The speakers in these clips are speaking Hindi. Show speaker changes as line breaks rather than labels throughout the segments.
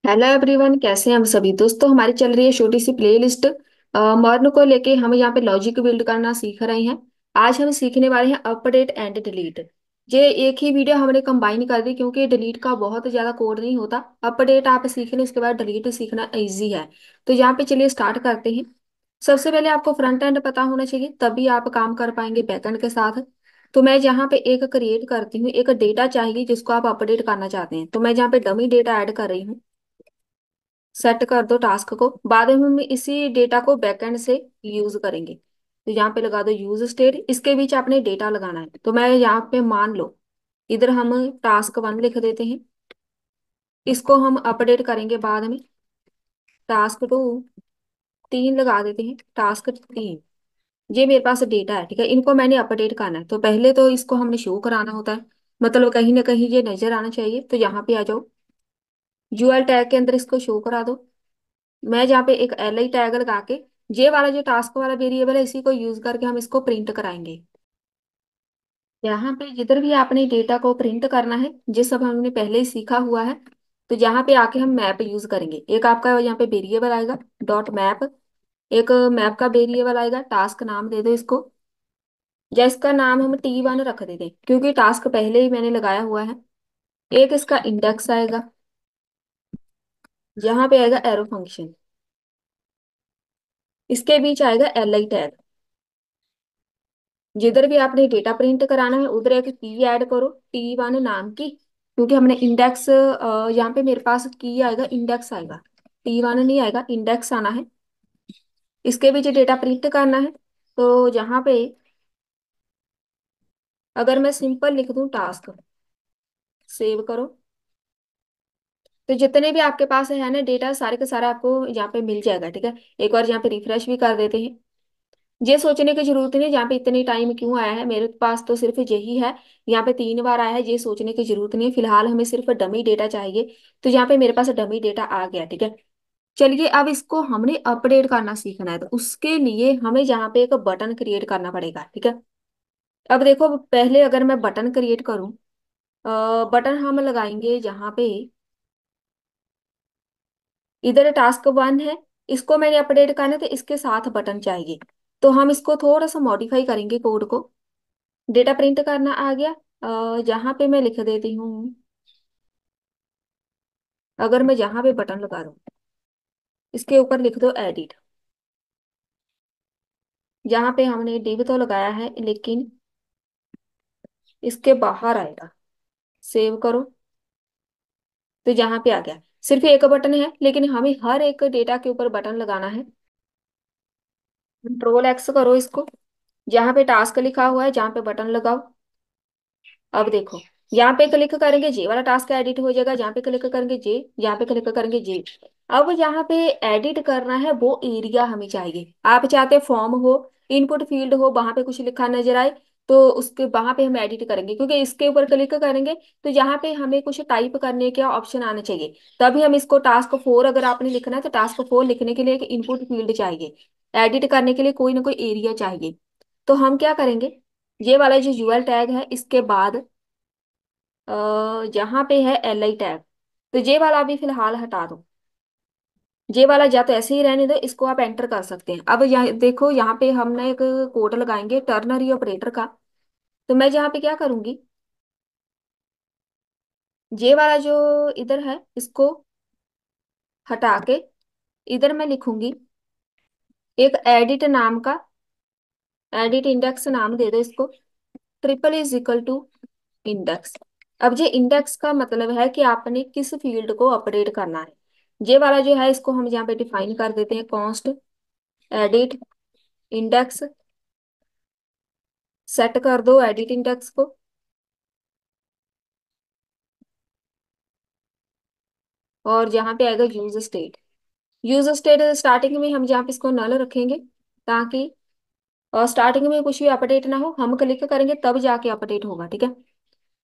हेलो एवरीवन, कैसे हैं हम सभी दोस्तों। हमारी चल रही है छोटी सी प्लेलिस्ट मॉर्न को लेके। हम यहाँ पे लॉजिक बिल्ड करना सीख रहे हैं। आज हम सीखने वाले हैं अपडेट एंड डिलीट। ये एक ही वीडियो हमने कंबाइन कर दी क्योंकि डिलीट का बहुत ज्यादा कोड नहीं होता। अपडेट आप सीख लें, उसके बाद डिलीट सीखना इजी है। तो यहाँ पे चलिए स्टार्ट करते हैं। सबसे पहले आपको फ्रंट एंड पता होना चाहिए, तभी आप काम कर पाएंगे बैक एंड के साथ। तो मैं यहाँ पे एक क्रिएट करती हूँ, एक डेटा चाहिए जिसको आप अपडेट करना चाहते हैं। तो मैं यहाँ पे डमी डेटा ऐड कर रही हूँ। सेट कर दो टास्क को। बाद में हम इसी डेटा को बैकएंड से यूज करेंगे। तो यहाँ पे लगा दो यूज स्टेट, इसके बीच आपने डेटा लगाना है। तो मैं यहाँ पे मान लो इधर हम टास्क 1 लिख देते हैं। इसको हम अपडेट करेंगे बाद में। टास्क 2 3 लगा देते हैं। टास्क 3 ये मेरे पास डेटा है, ठीक है। इनको मैंने अपडेट करना है, तो पहले तो इसको हमने शो कराना होता है। मतलब कहीं ना कहीं ये नजर आना चाहिए। तो यहाँ पे आ जाओ, यूआर टैग के अंदर इसको शो करा दो। मैं जहाँ पे एक एल आई टैग लगा के जे वाला जो टास्क वाला वेरिएबल है, इसी को यूज करके हम इसको प्रिंट कराएंगे। यहाँ पे जिधर भी आपने डेटा को प्रिंट करना है, ये सब हमने पहले ही सीखा हुआ है। तो यहाँ पे आके हम मैप यूज करेंगे। एक आपका यहाँ पे वेरिएबल आएगा डॉट मैप। एक मैप का वेरिएबल आएगा, टास्क नाम दे दो इसको। या इसका नाम हम T1 रख देते हैं क्योंकि टास्क पहले ही मैंने लगाया हुआ है। एक इसका इंडेक्स आएगा। यहाँ पे आएगा एरो फंक्शन। इसके बीच आएगा एल आई टैग। जिधर भी आपने डेटा प्रिंट कराना है उधर एक की ऐड करो, T1 नाम की। क्योंकि हमने इंडेक्स, यहाँ पे मेरे पास की आएगा, इंडेक्स आएगा। T1 नहीं आएगा, इंडेक्स आना है। इसके भी जो डेटा प्रिंट करना है। तो यहाँ पे अगर मैं सिंपल लिख दूं टास्क, सेव करो। तो जितने भी आपके पास है ना डेटा, सारे के सारे आपको यहाँ पे मिल जाएगा, ठीक है। एक बार यहाँ पे रिफ्रेश भी कर देते हैं। ये सोचने की जरूरत नहीं यहाँ पे इतनी टाइम क्यों आया है, मेरे पास तो सिर्फ यही है। यहाँ पे 3 बार आया है, ये सोचने की जरूरत नहीं है। फिलहाल हमें सिर्फ डमी डेटा चाहिए। तो यहाँ पे मेरे पास डमी डेटा आ गया, ठीक है। चलिए अब इसको हमने अपडेट करना सीखना है, तो उसके लिए हमें यहाँ पे एक बटन क्रिएट करना पड़ेगा, ठीक है। अब देखो, पहले अगर मैं बटन क्रिएट करूँ, बटन हम लगाएंगे यहाँ पे। इधर टास्क 1 है, इसको मैंने अपडेट करना है तो इसके साथ बटन चाहिए। तो हम इसको थोड़ा सा मॉडिफाई करेंगे कोड को। डेटा प्रिंट करना आ गया। जहाँ पे मैं लिख देती हूँ, अगर मैं जहाँ पे बटन लगा दूँ, इसके ऊपर लिख दो एडिट। जहाँ पे हमने डिव तो लगाया है लेकिन इसके बाहर आएगा। सेव करो। तो जहाँ पे आ गया, सिर्फ एक बटन है लेकिन हमें हर एक डेटा के ऊपर बटन लगाना है। कंट्रोल एक्स करो इसको। जहाँ पे टास्क लिखा हुआ है, जहाँ पे बटन लगाओ। अब देखो, यहाँ पे क्लिक करेंगे जे वाला टास्क एडिट हो जाएगा। जहाँ पे क्लिक करेंगे जे, यहाँ पे क्लिक करेंगे जे। अब यहाँ पे एडिट करना है वो एरिया हमें चाहिए। आप चाहते फॉर्म हो, इनपुट फील्ड हो, वहां पे कुछ लिखा नजर आए, तो उसके वहां पे हम एडिट करेंगे। क्योंकि इसके ऊपर क्लिक करेंगे तो यहाँ पे हमें कुछ टाइप करने का ऑप्शन आना चाहिए। तभी हम इसको टास्क 4 अगर आपने लिखना है तो टास्क 4 लिखने के लिए एक इनपुट फील्ड चाहिए। एडिट करने के लिए कोई ना कोई एरिया चाहिए। तो हम क्या करेंगे, ये वाला जो यूएल टैग है इसके बाद यहाँ पे है एल आई टैग। तो ये वाला भी फिलहाल हटा दो। ये वाला या तो ऐसे ही रहने दो, इसको आप एंटर कर सकते हैं। अब यहाँ देखो, यहाँ पे हमने एक कोड लगाएंगे टर्नरी ऑपरेटर का। तो मैं यहाँ पे क्या करूंगी, ये वाला जो इधर है इसको हटा के इधर मैं लिखूंगी एक एडिट नाम का, एडिट इंडेक्स नाम दे दो इसको। Triple is equal to index. अब ये इंडेक्स का मतलब है कि आपने किस फील्ड को अपडेट करना है। ये वाला जो है इसको हम यहाँ पे डिफाइन कर देते हैं, कॉन्स्ट एडिट इंडेक्स। सेट कर दो एडिट इंडेक्स को। और यहाँ पे आएगा use state. Use state starting में हम यहाँ पे इसको नल रखेंगे, ताकि और स्टार्टिंग में कुछ भी अपडेट ना हो। हम क्लिक करेंगे तब जाके अपडेट होगा, ठीक है।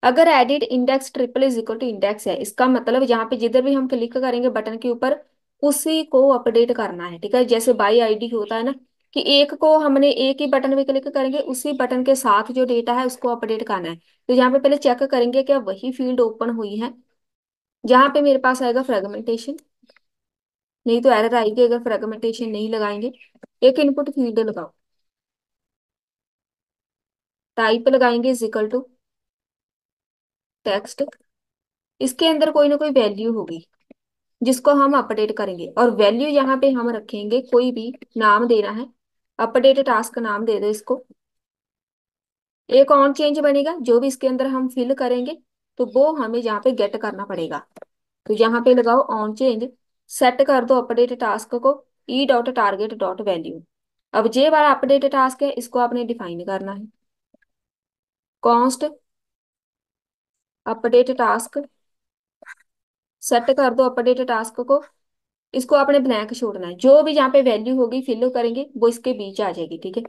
अगर edit index triple is equal to index है, इसका मतलब यहाँ पे जिधर भी हम क्लिक करेंगे बटन के ऊपर, उसी को अपडेट करना है, ठीक है। जैसे बाई आईडी होता है ना, कि एक को हमने एक ही बटन पे क्लिक करेंगे, उसी बटन के साथ जो डेटा है उसको अपडेट करना है। तो यहाँ पे पहले चेक करेंगे क्या वही फील्ड ओपन हुई है। जहाँ पे मेरे पास आएगा फ्रेगमेंटेशन, नहीं तो एरर आएगी अगर फ्रेगमेंटेशन नहीं लगाएंगे। एक इनपुट फील्ड लगाओ, टाइप लगाएंगे इज इक्वल टू टेक्स्ट। इसके अंदर कोई ना कोई वैल्यू होगी जिसको हम अपडेट करेंगे, और वैल्यू यहाँ पे हम रखेंगे, कोई भी नाम देना है, अपडेट टास्क नाम दे दो इसको। एक ऑन चेंज बनेगा, जो भी इसके अंदर हम फिल करेंगे तो वो हमें यहाँ पे गेट करना पड़ेगा। तो यहाँ पे लगाओ ऑन चेंज, सेट कर दो अपडेट टास्क को E dot target dot value. अब जे वाला अपडेट टास्क है, इसको आपने डिफाइन करना है। कॉन्स्ट अपडेट टास्क, सेट कर दो अपडेट टास्क को, इसको आपने ब्लैंक छोड़ना है, जो भी यहाँ पे वैल्यू होगी फिल करेंगे वो इसके बीच आ जाएगी, ठीक है।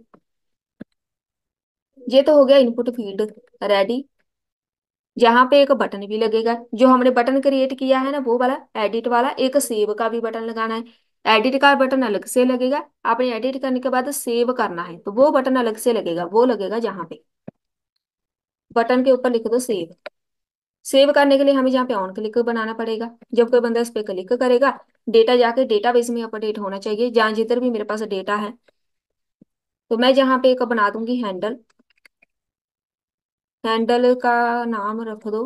ये तो हो गया इनपुट फील्ड रेडी। यहाँ पे एक बटन भी लगेगा, जो हमने बटन क्रिएट किया है ना वो वाला एडिट वाला, एक सेव का भी बटन लगाना है। एडिट का बटन अलग से लगेगा, आपने एडिट करने के बाद सेव करना है तो वो बटन अलग से लगेगा, वो लगेगा जहाँ पे बटन के ऊपर लिख दो सेव। सेव करने के लिए हमें यहाँ पे ऑन क्लिक बनाना पड़ेगा। जब कोई बंदा इस पे क्लिक करेगा, डेटा जाके डेटाबेस में अपडेट होना चाहिए, जहाँ जिधर भी मेरे पास डेटा है। तो मैं यहाँ पे एक बना दूंगी हैंडल, हैंडल का नाम रख दो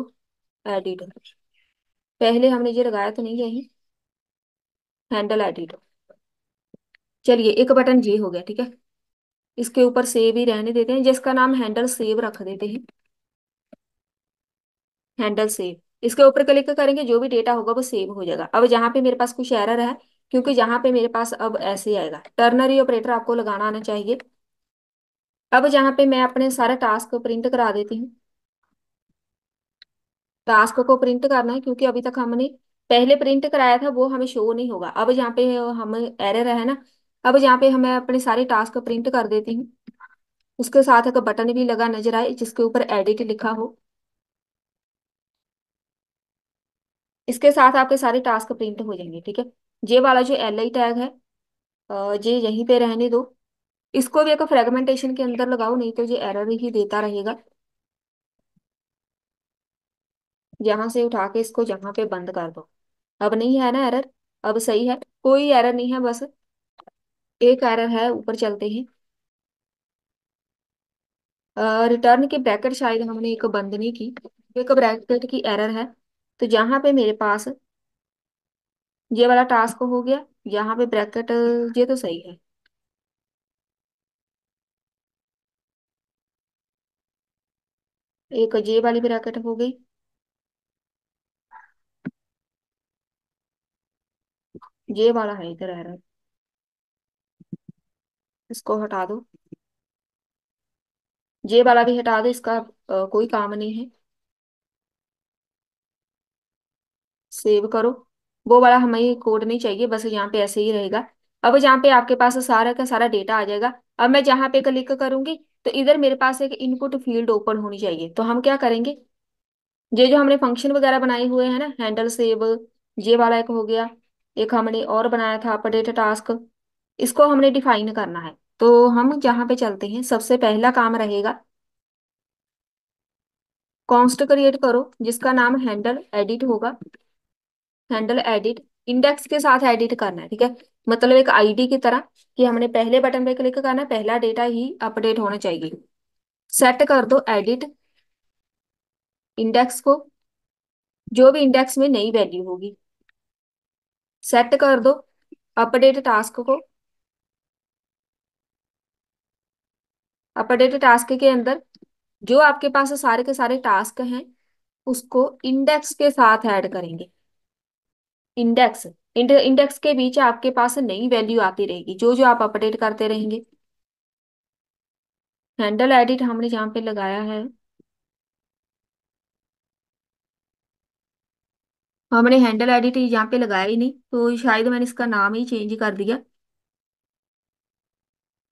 एडिट। पहले हमने ये लगाया तो नहीं यही, हैंडल एडिट। चलिए एक बटन ये हो गया, ठीक है। इसके ऊपर सेव ही रहने देते हैं, जिसका नाम हैंडल सेव रख देते हैं, हैंडल सेव। इसके ऊपर क्लिक करेंगे, जो भी डेटा होगा वो सेव हो जाएगा। अब जहाँ पे मेरे पास कुछ एरर है, क्योंकि जहाँ पे मेरे पास अब ऐसे आएगा, टर्नरी ऑपरेटर आपको लगाना आना चाहिए। अब जहाँ पे मैं अपने सारे टास्क प्रिंट करा देती हूँ, टास्क को प्रिंट करना है क्योंकि अभी तक हमने पहले प्रिंट कराया था, वो हमें शो नहीं होगा। अब जहाँ पे हम एरर है ना, अब जहाँ पे हमें अपने सारे टास्क प्रिंट कर देती हूँ, उसके साथ एक बटन भी लगा नजर आए जिसके ऊपर एडिट लिखा हो, इसके साथ आपके सारे टास्क प्रिंट हो जाएंगे, ठीक है। ये वाला जो एल आई टैग है, ये यहीं पे रहने दो। इसको भी एक फ्रेगमेंटेशन के अंदर लगाओ, नहीं तो ये एरर ही देता रहेगा। यहाँ से उठा के इसको यहाँ पे बंद कर दो। अब नहीं है ना एरर, अब सही है, कोई एरर नहीं है, बस एक एरर है। ऊपर चलते हैं, रिटर्न की ब्रैकेट शायद हमने एक बंद नहीं की, एक ब्रैकेट की एरर है। तो जहाँ पे मेरे पास ये वाला टास्क हो गया, यहाँ पे ब्रैकेट, ये तो सही है। एक जे वाली ब्रैकेट हो गई, ये वाला है इधर एरर, इसको हटा दो। ये वाला भी हटा दो, इसका कोई काम नहीं है। सेव करो, वो वाला हमें कोड नहीं चाहिए, बस यहाँ पे ऐसे ही रहेगा। अब जहाँ पे आपके पास सारा का सारा डेटा आ जाएगा, अब मैं जहाँ पे क्लिक करूंगी तो इधर मेरे पास एक इनपुट फील्ड ओपन होनी चाहिए। तो हम क्या करेंगे, ये जो हमने फंक्शन वगैरह बनाए हुए हैं ना, हैंडल सेव, ये वाला एक हो गया, एक हमने और बनाया था अपडेट टास्क, इसको हमने डिफाइन करना है। तो हम जहाँ पे चलते हैं, सबसे पहला काम रहेगा, कॉन्स्ट क्रिएट करो जिसका नाम हैंडल एडिट होगा। हैंडल एडिट इंडेक्स के साथ एडिट करना है, ठीक है। मतलब एक आईडी की तरह, कि हमने पहले बटन पे क्लिक करना है, पहला डेटा ही अपडेट होना चाहिए। सेट कर दो एडिट इंडेक्स को, जो भी इंडेक्स में नई वैल्यू होगी। सेट कर दो अपडेट टास्क को, अपडेट टास्क के अंदर जो आपके पास सारे के सारे टास्क हैं उसको इंडेक्स के साथ ऐड करेंगे। इंडेक्स, इंडेक्स के बीच आपके पास नई वैल्यू आती रहेगी, जो जो आप अपडेट करते रहेंगे। हैंडल एडिट हमने जहाँ पे लगाया है, हमने हैंडल एडिट यहाँ पे लगाया ही नहीं, तो शायद मैंने इसका नाम ही चेंज कर दिया।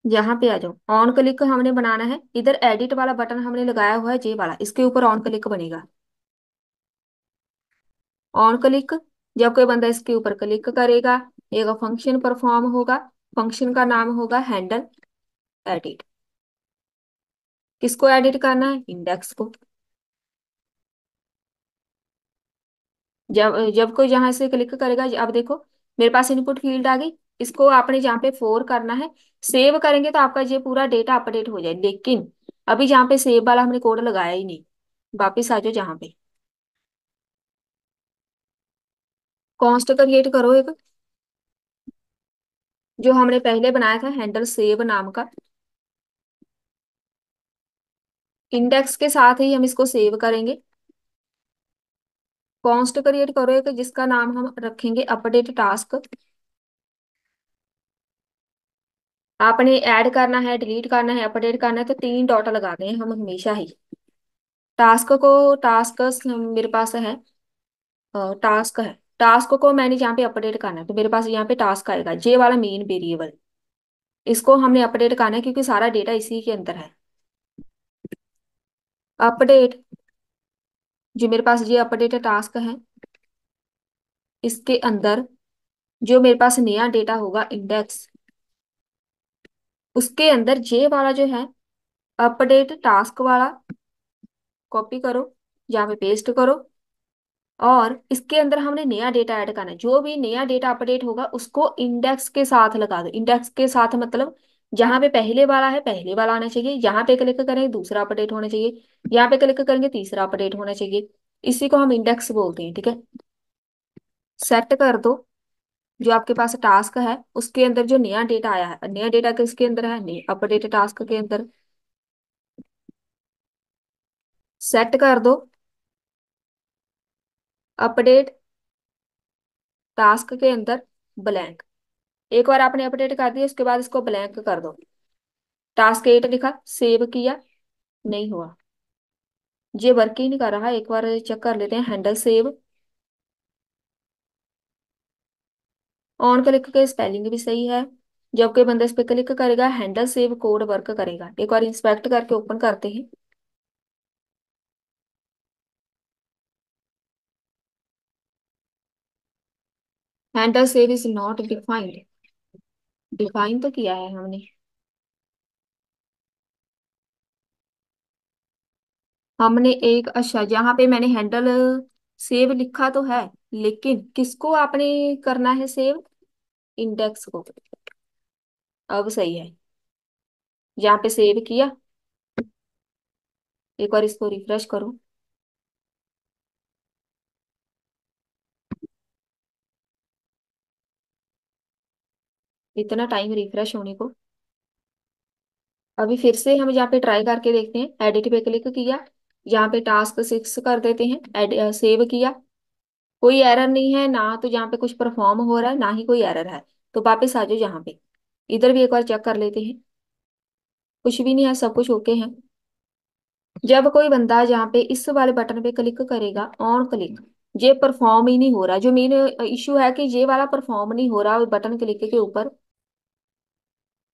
यहाँ पे आ जाओ, ऑन क्लिक हमने बनाना है, इधर एडिट वाला बटन हमने लगाया हुआ है जे वाला, इसके ऊपर ऑन क्लिक बनेगा। ऑन क्लिक, जब कोई बंदा इसके ऊपर क्लिक करेगा, एक फंक्शन परफॉर्म होगा, फंक्शन का नाम होगा हैंडल एडिट। किसको एडिट करना है, इंडेक्स को। जब जब कोई यहाँ से क्लिक करेगा, अब देखो मेरे पास इनपुट फील्ड आ गई। इसको आपने जहाँ पे फोर करना है, सेव करेंगे तो आपका ये पूरा डेटा अपडेट हो जाए। लेकिन अभी जहाँ पे सेव वाला हमने कोड लगाया ही नहीं। वापिस आ जाओ जहाँ पे, कॉन्स्ट क्रिएट करो एक, जो हमने पहले बनाया था हैंडल सेव नाम का। इंडेक्स के साथ ही हम इसको सेव करेंगे। कॉन्स्ट क्रिएट करो एक, जिसका नाम हम रखेंगे अपडेट टास्क। आपने ऐड करना है, डिलीट करना है, अपडेट करना है तो तीन डॉट लगा दें हम हमेशा ही। टास्क को, टास्क मेरे पास है, टास्क है। टास्क को मैंने यहाँ पे अपडेट करना है तो मेरे पास यहाँ पे टास्क आएगा, जे वाला मेन वेरिएबल। इसको हमने अपडेट करना है क्योंकि सारा डेटा इसी के अंदर है। अपडेट, जो मेरे पास ये अपडेट टास्क है, इसके अंदर जो मेरे पास नया डेटा होगा इंडेक्स, उसके अंदर जे वाला जो है अपडेट टास्क वाला कॉपी करो, यहाँ पे पेस्ट करो। और इसके अंदर हमने नया डेटा ऐड करना है। जो भी नया डेटा अपडेट होगा उसको इंडेक्स के साथ लगा दो। इंडेक्स के साथ मतलब जहां पे पहले वाला है पहले वाला आना चाहिए, यहाँ पे क्लिक करेंगे दूसरा अपडेट होना चाहिए, यहाँ पे क्लिक करेंगे तीसरा अपडेट होना चाहिए। इसी को हम इंडेक्स बोलते हैं, ठीक है। सेट कर दो। जो आपके पास टास्क है उसके अंदर जो नया डेटा आया है, नया डेटा किसके अंदर है, नया अपडेट टास्क के अंदर। सेट कर दो अपडेट टास्क के अंदर ब्लैंक। एक बार आपने अपडेट कर दिया उसके बाद इसको ब्लैंक कर दो। टास्क 8 लिखा, सेव किया, नहीं हुआ, ये वर्क ही नहीं कर रहा। एक बार चेक कर लेते हैं, हैंडल सेव ऑन क्लिक के स्पेलिंग भी सही है। जब कोई बंदा इस पे क्लिक करेगा हैंडल सेव कोड वर्क करेगा। एक बार इंस्पेक्ट करके ओपन करते हैं। Handle save is not defined. Define तो किया है हमने। हमने एक, अच्छा जहाँ पे मैंने हैंडल सेव लिखा तो है, लेकिन किसको आपने करना है सेव, इंडेक्स को। अब सही है, यहाँ पे सेव किया। एक बार इसको रिफ्रेश करो। इतना टाइम रिफ्रेश होने को। अभी फिर से हम यहाँ पे ट्राई करके देखते हैं। एडिट पे क्लिक किया, यहाँ पे टास्क 6 कर देते हैं, सेव किया। कोई एरर नहीं है ना, तो यहाँ पे कुछ परफॉर्म हो रहा है ना ही कोई एरर है। तो वापस आ जाओ यहाँ पे, इधर भी एक बार चेक कर लेते हैं। कुछ भी नहीं है, सब कुछ ओके है। जब कोई बंदा यहाँ पे इस वाले बटन पे क्लिक करेगा ऑन क्लिक, ये परफॉर्म ही नहीं हो रहा। जो मेन इश्यू है कि ये वाला परफॉर्म नहीं हो रहा बटन क्लिक के ऊपर।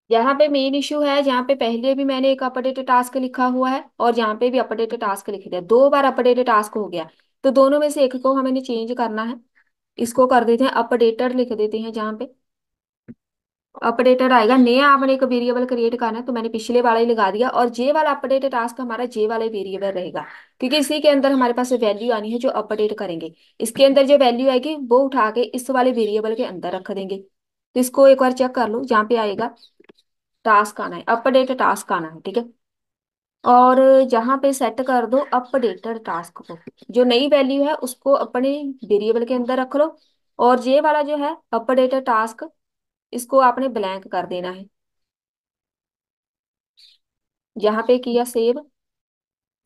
यहाँ पे मेन इश्यू है, जहाँ पे पहले भी मैंने एक अपडेट टास्क लिखा हुआ है और यहाँ पे भी अपडेट टास्क लिख दिया, दो बार अपडेट टास्क हो गया। तो दोनों में से एक को हमें चेंज करना है। इसको कर देते हैं अपडेटर, लिख देते हैं जहाँ पे अपडेटर आएगा। नया आपने एक वेरिएबल क्रिएट करना है तो मैंने पिछले वाला ही लगा दिया, और जे वाला अपडेट टास्क हमारा जे वाला वेरिएबल रहेगा, क्योंकि इसी के अंदर हमारे पास वैल्यू आनी है जो अपडेट करेंगे। इसके अंदर जो वैल्यू आएगी वो उठा के इस वाले वेरिएबल के अंदर रख देंगे। तो इसको एक बार चेक कर लो, जहाँ पे आएगा टास्क आना है, अपडेट टास्क आना है, ठीक है। और जहाँ पे सेट कर दो अपडेटेड टास्क को, जो नई वैल्यू है उसको अपने वेरिएबल के अंदर रख लो। और ये वाला जो है अपडेटेड टास्क, इसको आपने ब्लैंक कर देना है। यहाँ पे किया सेव।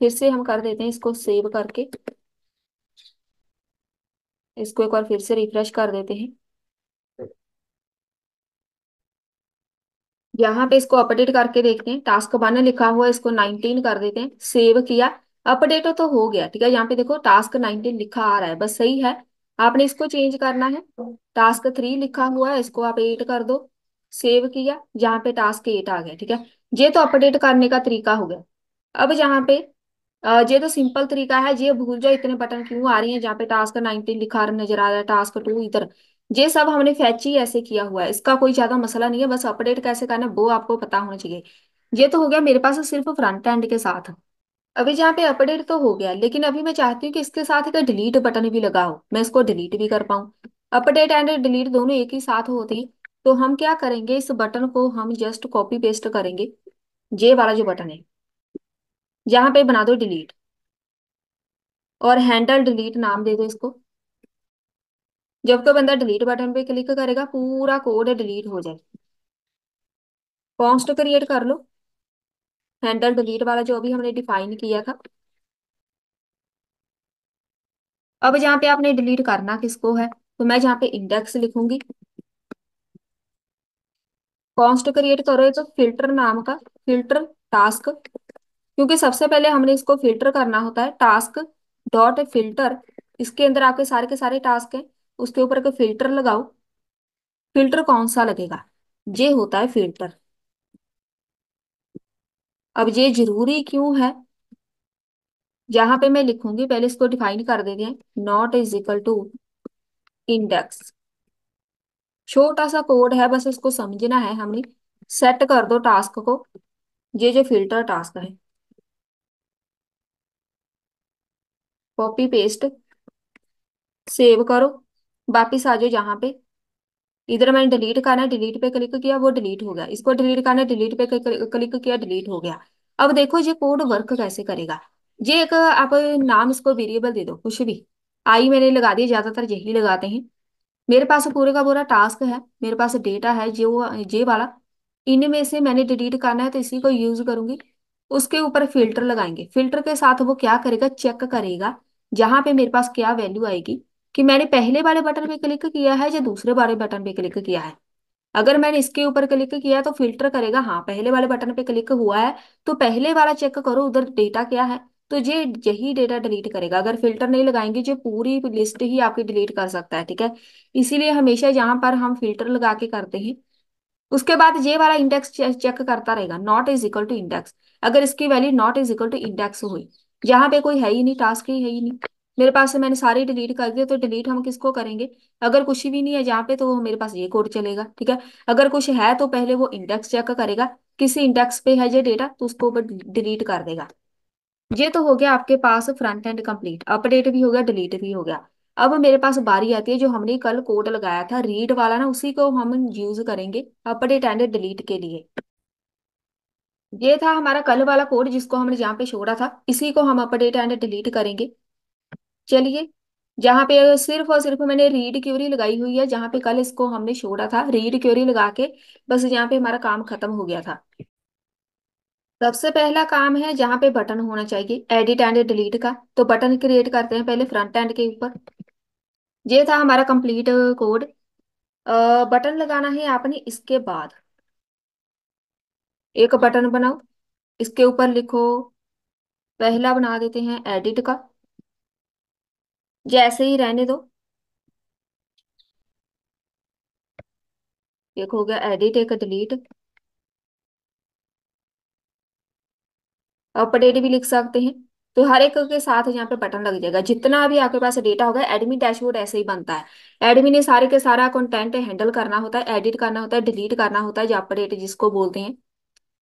फिर से हम कर देते हैं इसको सेव करके। इसको एक बार फिर से रिफ्रेश कर देते हैं। यहाँ पे इसको अपडेट करके देखते हैं। टास्क 1 लिखा हुआ है, इसको 19 कर देते हैं। सेव किया, अपडेट तो हो गया, ठीक है। यहाँ पे देखो टास्क 19 लिखा आ रहा है, बस सही है। आपने इसको चेंज करना है। टास्क 3 लिखा हुआ है, इसको आप 8 कर दो। सेव किया, यहाँ पे टास्क 8 आ गया, ठीक है। ये तो अपडेट करने का तरीका हो गया। अब यहाँ पे ये तो सिंपल तरीका है। ये भूल जाओ इतने बटन क्यों आ रही हैं, जहाँ पे टास्क 19 लिखा नजर आ रहा है, टास्क 2 इधर। ये सब हमने फैच ही ऐसे किया हुआ है, इसका कोई ज्यादा मसला नहीं है। बस अपडेट कैसे करना है वो आपको पता होना चाहिए। ये तो हो गया मेरे पास सिर्फ फ्रंट एंड के साथ। अभी जहाँ पे अपडेट तो हो गया, लेकिन अभी मैं चाहती हूँ कि इसके साथ एक डिलीट बटन भी लगा हो, मैं इसको डिलीट भी कर पाऊँ। अपडेट एंड डिलीट दोनों एक ही साथ होती हैं। तो हम क्या करेंगे, इस बटन को हम जस्ट कॉपी पेस्ट करेंगे, जे वाला जो बटन है, जहां पे बना दो डिलीट, और हैंडल डिलीट नाम दे दो इसको। जब कोई बंदा डिलीट बटन पे क्लिक करेगा पूरा कोड डिलीट हो जाए। कॉन्स्ट क्रिएट कर लो, हैंडल डिलीट वाला जो अभी हमने डिफाइन किया था। अब जहाँ पे आपने डिलीट करना किसको है, तो मैं जहाँ पे इंडेक्स लिखूंगी, कॉन्स्ट क्रिएट करो तो फिल्टर नाम का, फिल्टर टास्क, क्योंकि सबसे पहले हमने इसको फिल्टर करना होता है। टास्क डॉट फिल्टर, इसके अंदर आपके सारे के सारे टास्क हैं, उसके ऊपर एक फिल्टर लगाओ। फिल्टर कौन सा लगेगा, ये होता है फिल्टर। अब ये जरूरी क्यों है, जहां पे मैं लिखूंगी पहले इसको डिफाइन कर देते हैं, not is equal to index. छोटा सा कोड है, बस इसको समझना है हमने। सेट कर दो टास्क को, ये जो फिल्टर टास्क है, कॉपी पेस्ट, सेव करो, वापिस आ जाओ जहां पे। इधर मैंने डिलीट करना है, डिलीट पे क्लिक किया, वो डिलीट हो गया। इसको डिलीट करना है, डिलीट पे क्लिक किया, डिलीट हो गया। अब देखो ये कोड वर्क कैसे करेगा। ये एक आप नाम इसको वेरिएबल दे दो कुछ भी। आई मैंने लगा दिया, ज्यादातर यही लगाते हैं। मेरे पास पूरे का पूरा टास्क है, मेरे पास डेटा है जो जे वाला, इनमें से मैंने डिलीट करना है तो इसी को यूज करूंगी। उसके ऊपर फिल्टर लगाएंगे, फिल्टर के साथ वो क्या करेगा, चेक करेगा जहां पे मेरे पास क्या वैल्यू आएगी, कि मैंने पहले वाले बटन पे क्लिक किया है या दूसरे वाले बटन पे क्लिक किया है। अगर मैंने इसके ऊपर क्लिक किया तो फिल्टर करेगा, हाँ पहले वाले बटन पे क्लिक हुआ है, तो पहले वाला चेक करो उधर डेटा क्या है, तो ये यही डेटा डिलीट करेगा। अगर फिल्टर नहीं लगाएंगे जो पूरी लिस्ट ही आपकी डिलीट कर सकता है, ठीक है। इसीलिए हमेशा जहां पर हम फिल्टर लगा के करते हैं, उसके बाद ये वाला इंडेक्स चेक करता रहेगा, not is equal to index. अगर इसकी value not is equal to index हुई, जहां पे कोई है ही नहीं, टास्क ही है ही नहीं, मेरे पास से मैंने सारे डिलीट कर दिए, तो डिलीट हम किसको करेंगे। अगर कुछ भी नहीं है जहाँ पे, तो मेरे पास ये कोड चलेगा, ठीक है। अगर कुछ है तो पहले वो इंडेक्स चेक करेगा, किसी इंडेक्स पे है ये डेटा तो उसको डिलीट कर देगा। ये तो हो गया आपके पास फ्रंट एंड कंप्लीट, अपडेट भी हो गया, डिलीट भी हो गया। अब मेरे पास बारी आती है जो हमने कल कोड लगाया था रीड वाला ना, उसी को हम यूज करेंगे अपडेट एंड डिलीट के लिए। ये था हमारा कल वाला कोड जिसको हमने यहाँ पे छोड़ा था, इसी को हम अपडेट एंड डिलीट करेंगे। चलिए, जहाँ पे सिर्फ और सिर्फ मैंने रीड क्यूरी लगाई हुई है, जहाँ पे कल इसको हमने छोड़ा था रीड क्यूरी लगा के, बस यहाँ पे हमारा काम खत्म हो गया था। सबसे पहला काम है जहाँ पे बटन होना चाहिए एडिट एंड डिलीट का, तो बटन क्रिएट करते हैं पहले फ्रंट एंड के ऊपर। ये था हमारा कंप्लीट कोड। बटन लगाना है आपने, इसके बाद एक बटन बनाओ, इसके ऊपर लिखो, पहला बना देते हैं एडिट का, जैसे ही रहने दो। एक हो गया एडिट, एक डिलीट। अपडेट भी लिख सकते हैं। तो हर एक के साथ यहाँ पे बटन लग जाएगा, जितना भी आपके पास डेटा होगा। एडमिन डैशबोर्ड ऐसे ही बनता है, एडमिन ने सारे के सारा कंटेंट हैंडल करना होता है, एडिट करना होता है, डिलीट करना होता है, या अपडेट जिसको बोलते हैं।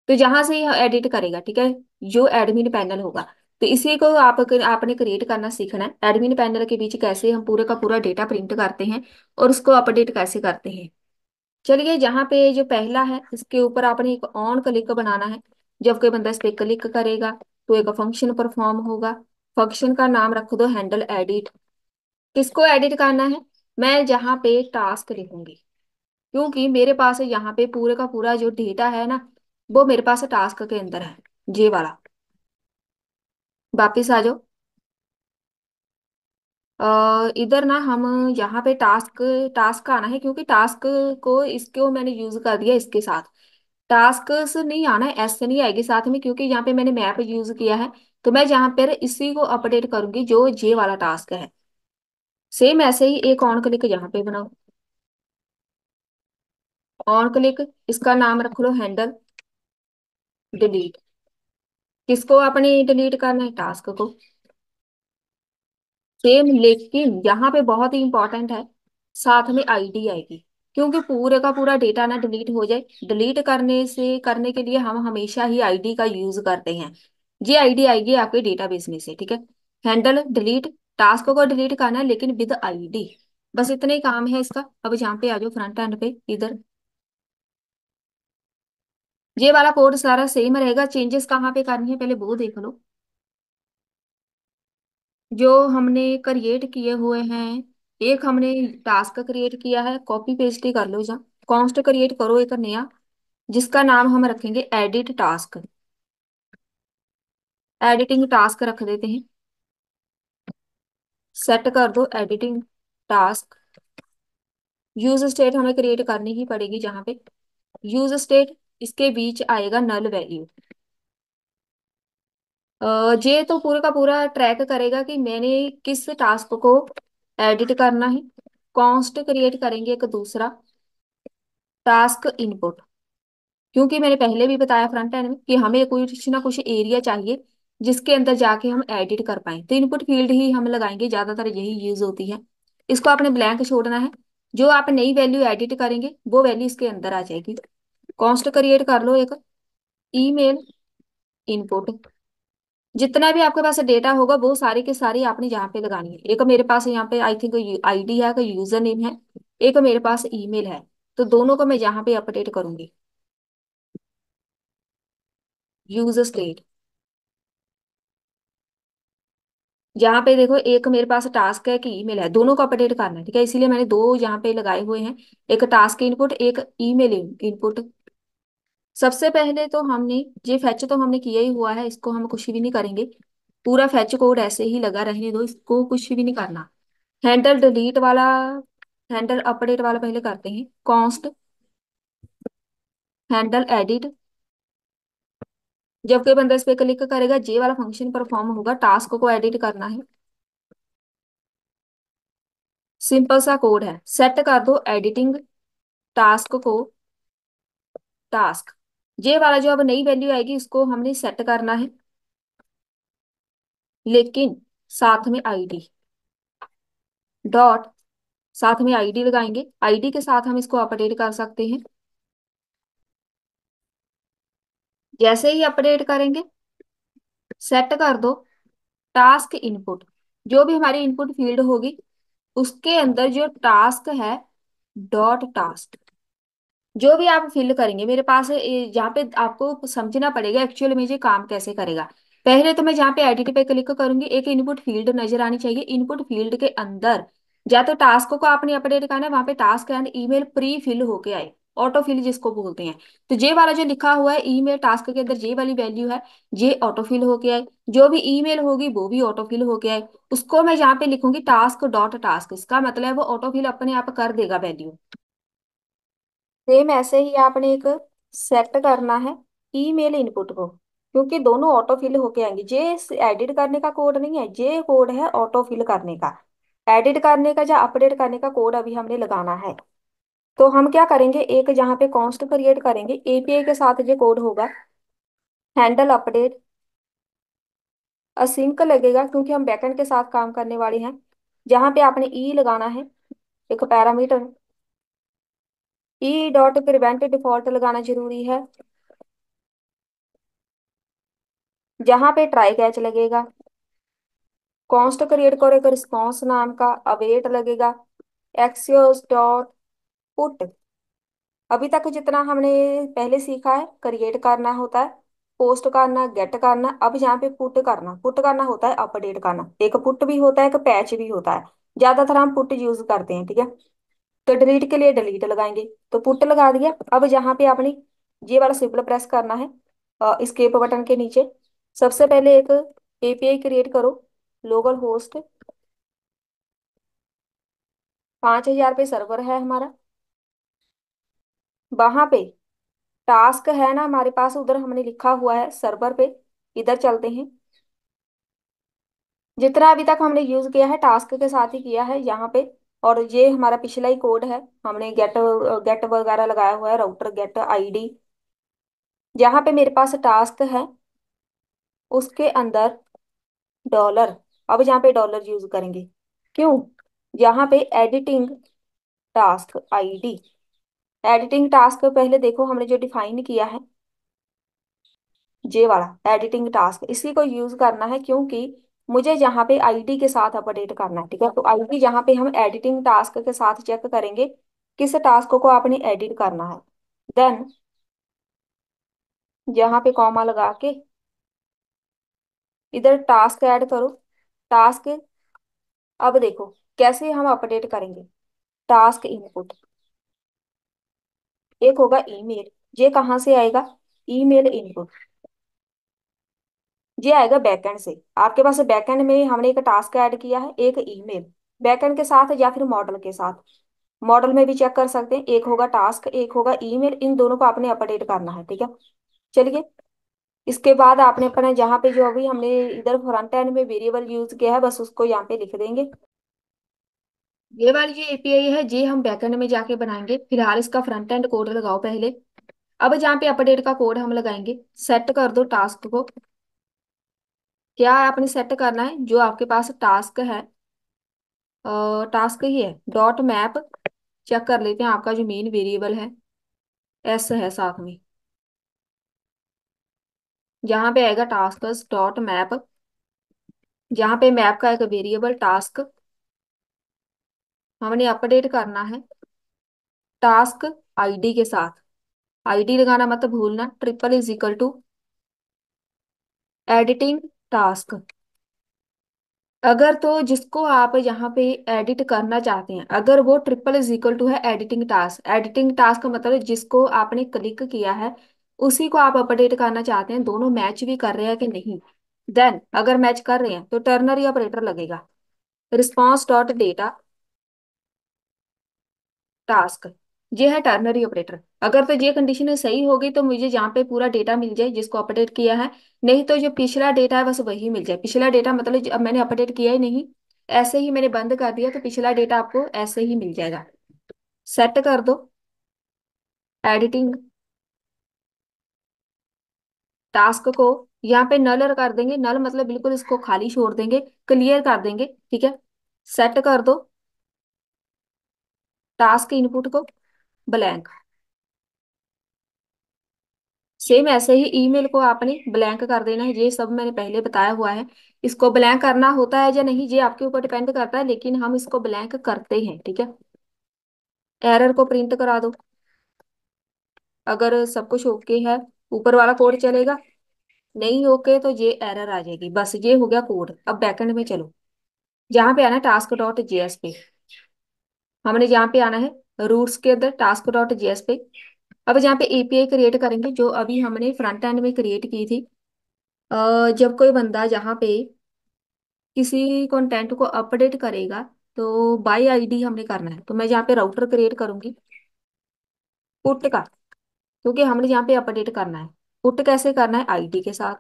तो जहां से ही एडिट करेगा, ठीक है, जो एडमिन पैनल होगा, तो इसी को आपने क्रिएट करना सीखना है। एडमिन पैनल के बीच कैसे हम पूरे का पूरा डेटा प्रिंट करते हैं और उसको अपडेट कैसे करते हैं। चलिए, जहाँ पे जो पहला है इसके ऊपर आपने एक ऑन क्लिक बनाना है। जब कोई बंदा इस पे क्लिक करेगा तो एक फंक्शन परफॉर्म होगा। फंक्शन का नाम रख दो हैंडल एडिट। किसको एडिट करना है, मैं जहाँ पे टास्क लिखूंगी, क्योंकि मेरे पास यहाँ पे पूरे का पूरा जो डेटा है ना, वो मेरे पास टास्क के अंदर है, ये वाला। वापिस आ जाओ। इधर ना हम यहाँ पे टास्क, टास्क आना है, क्योंकि टास्क को इसको मैंने यूज कर दिया इसके साथ। टास्क से नहीं आना है, एस से नहीं आएगी साथ में, क्योंकि यहाँ पे मैंने मैप यूज किया है। तो मैं यहाँ पर इसी को अपडेट करूंगी जो जे वाला टास्क है। सेम ऐसे ही एक ऑन क्लिक यहाँ पे बनाओ, ऑन क्लिक, इसका नाम रख लो हैंडल डिलीट। किसको अपने डिलीट करना है, टास्क को। सेम, लेकिन यहाँ पे बहुत ही इंपॉर्टेंट है, साथ में आईडी आएगी, क्योंकि पूरे का पूरा डेटा ना डिलीट हो जाए। डिलीट करने के लिए हम हमेशा ही आईडी का यूज करते हैं। ये आईडी आएगी आपके डेटाबेस में से, ठीक है। हैंडल डिलीट, टास्क को डिलीट करना है लेकिन विद आईडी। बस इतना ही काम है इसका। अब यहाँ पे आ जाओ फ्रंट एंड पे इधर। ये वाला कोड सारा सेम रहेगा, चेंजेस कहाँ पे करनी है पहले वो देख लो। जो हमने क्रिएट किए हुए हैं, एक हमने टास्क क्रिएट किया है, कॉपी पेस्ट ही कर लो जा। कॉन्स्ट क्रिएट करो एक नया, जिसका नाम हम रखेंगे एडिट टास्क। एडिटिंग टास्क रख देते हैं। सेट कर दो एडिटिंग टास्क। यूज स्टेट हमें क्रिएट करनी ही पड़ेगी, जहाँ पे यूज स्टेट इसके बीच आएगा नल वैल्यू। ये तो पूरे का पूरा ट्रैक करेगा कि मैंने किस टास्क को एडिट करना है। कॉन्स्ट क्रिएट करेंगे एक दूसरा, टास्क इनपुट। क्योंकि मैंने पहले भी बताया फ्रंट एंड में कि हमें कुछ ना कुछ एरिया चाहिए जिसके अंदर जाके हम एडिट कर पाए, तो इनपुट फील्ड ही हम लगाएंगे, ज्यादातर यही यूज होती है। इसको आपने ब्लैंक छोड़ना है। जो आप नई वैल्यू एडिट करेंगे वो वैल्यू इसके अंदर आ जाएगी। कॉन्स्ट क्रिएट कर लो एक, ईमेल इनपुट। जितना भी आपके पास डेटा होगा वो सारी के सारी आपने यहाँ पे लगानी है। एक मेरे पास यहाँ पे आई थिंक आईडी है, का यूजर नेम है, एक मेरे पास ईमेल है, तो दोनों को मैं यहाँ पे अपडेट करूंगी। यूज स्टेट, जहाँ पे देखो एक मेरे पास टास्क है कि ईमेल है, दोनों को अपडेट करना है, ठीक है, इसीलिए मैंने दो यहाँ पे लगाए हुए हैं। एक टास्क इनपुट, एक ईमेल इनपुट। सबसे पहले तो हमने ये फैच तो हमने किया ही हुआ है, इसको हम कुछ भी नहीं करेंगे। पूरा फैच कोड ऐसे ही लगा रहने दो, इसको कुछ भी नहीं करना। हैंडल डिलीट वाला, हैंडल अपडेट वाला पहले करते हैं। कॉन्स्ट हैंडल एडिट, जब कोई बंदा इस पे क्लिक करेगा जे वाला फंक्शन परफॉर्म होगा, टास्क को एडिट करना है। सिंपल सा कोड है, सेट कर दो एडिटिंग टास्क को टास्क। ये वाला जो अब नई वैल्यू आएगी इसको हमने सेट करना है, लेकिन साथ में आईडी डॉट, साथ में आईडी लगाएंगे, आईडी के साथ हम इसको अपडेट कर सकते हैं। जैसे ही अपडेट करेंगे, सेट कर दो टास्क इनपुट। जो भी हमारी इनपुट फील्ड होगी उसके अंदर जो टास्क है, डॉट टास्क। जो भी आप फिल करेंगे, मेरे पास यहाँ पे आपको समझना पड़ेगा एक्चुअल में ये काम कैसे करेगा। पहले तो मैं जहाँ पे एडिट पे क्लिक करूंगी, एक इनपुट फील्ड नजर आनी चाहिए। इनपुट फील्ड के अंदर या तो टास्क को आपने अपडेट करना है, वहां पे task and email pre fill होके आए, ऑटो फिल जिसको बोलते हैं। तो जे वाला जो लिखा हुआ है ईमेल टास्क के अंदर, जे वाली वैल्यू है, ये ऑटो फिल होके आए। जो भी ईमेल होगी वो भी ऑटो फिल होके आए। उसको मैं यहाँ पे लिखूंगी टास्क डॉट टास्क, इसका मतलब है वो ऑटो फिल अपने आप कर देगा वैल्यू। सेम ऐसे ही आपने एक सेट करना है ईमेल इनपुट को, क्योंकि दोनों ऑटो फिल होके आएंगे। जे एडिट करने का कोड नहीं है, जे कोड है ऑटो फिल करने का। एडिट करने का या अपडेट करने का कोड अभी हमने लगाना है। तो हम क्या करेंगे, एक जहाँ पे कॉन्स्ट क्रिएट करेंगे, एपीआई के साथ ये कोड होगा, हैंडल अपडेट असिंक लगेगा, क्योंकि हम बैकएंड के साथ काम करने वाले हैं। जहाँ पे आपने ई लगाना है एक parameter, E dot prevent default लगाना जरूरी है। जहाँ पे ट्राई कैच लगेगा, कॉन्स्ट क्रिएट करो एक रिस्पॉन्स नाम का, अवेट लगेगा, एक्सियोस डॉट पुट। अभी तक जितना हमने पहले सीखा है, क्रिएट करना होता है, पोस्ट करना, गेट करना, अब यहाँ पे पुट करना। पुट करना होता है अपडेट करना, एक पुट भी होता है एक पैच भी होता है, ज्यादातर हम पुट यूज करते हैं, ठीक है। तो डिलीट के लिए डिलीट लगाएंगे, तो पुट लगा दिया। अब यहाँ पे आपने ये वाला सिंबल प्रेस करना है स्केप बटन के नीचे। सबसे पहले एक एपीआई क्रिएट करो, लोकल होस्ट 5000 पे सर्वर है हमारा। वहां पे टास्क है ना हमारे पास, उधर हमने लिखा हुआ है सर्वर पे। इधर चलते हैं, जितना अभी तक हमने यूज किया है टास्क के साथ ही किया है यहाँ पे। और ये हमारा पिछला ही कोड है, हमने गेट गेट वगैरह लगाया हुआ है, राउटर गेट आईडी। जहाँ पे मेरे पास टास्क है उसके अंदर डॉलर, अब यहाँ पे डॉलर यूज करेंगे। क्यों? यहाँ पे editing task ID, editing task पहले देखो हमने जो डिफाइन किया है, जे वाला एडिटिंग टास्क, इसी को यूज करना है। क्योंकि मुझे यहाँ पे आईडी के साथ अपडेट करना है, ठीक है। तो आईडी जहाँ पे हम एडिटिंग टास्क के साथ चेक करेंगे किस टास्क को आपने एडिट करना है। देन यहाँ पे कॉमा लगा के इधर टास्क ऐड करो। टास्क, अब देखो कैसे हम अपडेट करेंगे। टास्क इनपुट, एक होगा ईमेल। ये कहाँ से आएगा? Email input. ये आएगा बैकएंड से। आपके पास बैकएंड में हमने एक टास्क ऐड किया है, एक ईमेल। बैकएंड के साथ या फिर मॉडल के साथ, मॉडल में भी चेक कर सकते हैं। एक होगा टास्क, एक होगा ईमेल, इन दोनों को आपने अपडेट करना है, ठीक है। चलिए, इसके बाद आपने अपने जहाँ पे जो अभी हमने इधर फ्रंट एंड में वेरिएबल यूज किया है बस उसको यहाँ पे लिख देंगे। ये वाली जो एपीआई है ये हम बैकएंड में जाके बनाएंगे, फिलहाल इसका फ्रंट एंड कोड लगाओ पहले। अब जहाँ पे अपडेट का कोड हम लगाएंगे, सेट कर दो टास्क को। क्या आपने सेट करना है? जो आपके पास टास्क है, टास्क ही है, डॉट मैप। चेक कर लेते हैं आपका जो मेन वेरिएबल है, एस है साथ में। जहाँ पे आएगा टास्क डॉट मैप, जहाँ पे मैप का एक वेरिएबल टास्क हमने अपडेट करना है टास्क आईडी के साथ। आईडी लगाना मत भूलना, triple is equal to editing task. अगर तो जिसको आप यहाँ पे एडिट करना चाहते हैं, अगर वो ट्रिपल इज इक्वल टू है एडिटिंग टास्क, एडिटिंग टास्क मतलब जिसको आपने क्लिक किया है उसी को आप अपडेट करना चाहते हैं, दोनों मैच भी कर रहे हैं कि नहीं। देन अगर मैच कर रहे हैं तो टर्नरी ऑपरेटर लगेगा। रिस्पॉन्स डॉट डेटा टास्क, ये है टर्नरी ऑपरेटर। अगर तो ये कंडीशन सही होगी तो मुझे यहाँ पे पूरा डेटा मिल जाए जिसको अपडेट किया है, नहीं तो जो पिछला डेटा है बस वही मिल जाए। पिछला डेटा मतलब अब मैंने अपडेट किया ही नहीं, ऐसे ही मैंने बंद कर दिया तो पिछला डेटा आपको ऐसे ही मिल जाएगा। सेट कर दो एडिटिंग टास्क को, यहाँ पे नल कर देंगे। नल मतलब बिल्कुल इसको खाली छोड़ देंगे, क्लियर कर देंगे, ठीक है। सेट कर दो टास्क इनपुट को ब्लैंक। सेम ऐसे ही ईमेल को आपने ब्लैंक कर देना है, ये सब मैंने पहले बताया हुआ है। इसको ब्लैंक करना होता है या नहीं ये आपके ऊपर डिपेंड करता है, लेकिन हम इसको ब्लैंक करते हैं, ठीक है। एरर को प्रिंट करा दो। अगर सब कुछ ओके है ऊपर वाला कोड चलेगा, नहीं ओके तो ये एरर आ जाएगी। बस ये हो गया कोड। अब बैकएंड में चलो, जहाँ पे आना टास्क डॉट जेएस पे, हमने जहाँ पे आना है रूट्स के अंदर टास्क डॉट जेएस पे। अब जहाँ पे एपीआई क्रिएट करेंगे जो अभी हमने फ्रंट एंड में क्रिएट की थी, जब कोई बंदा जहाँ पे किसी कंटेंट को अपडेट करेगा तो बाय आईडी हमने करना है। तो मैं यहाँ पे राउटर क्रिएट करूंगी पुट का, क्योंकि हमने यहाँ पे अपडेट करना है। पुट कैसे करना है? आईडी के साथ।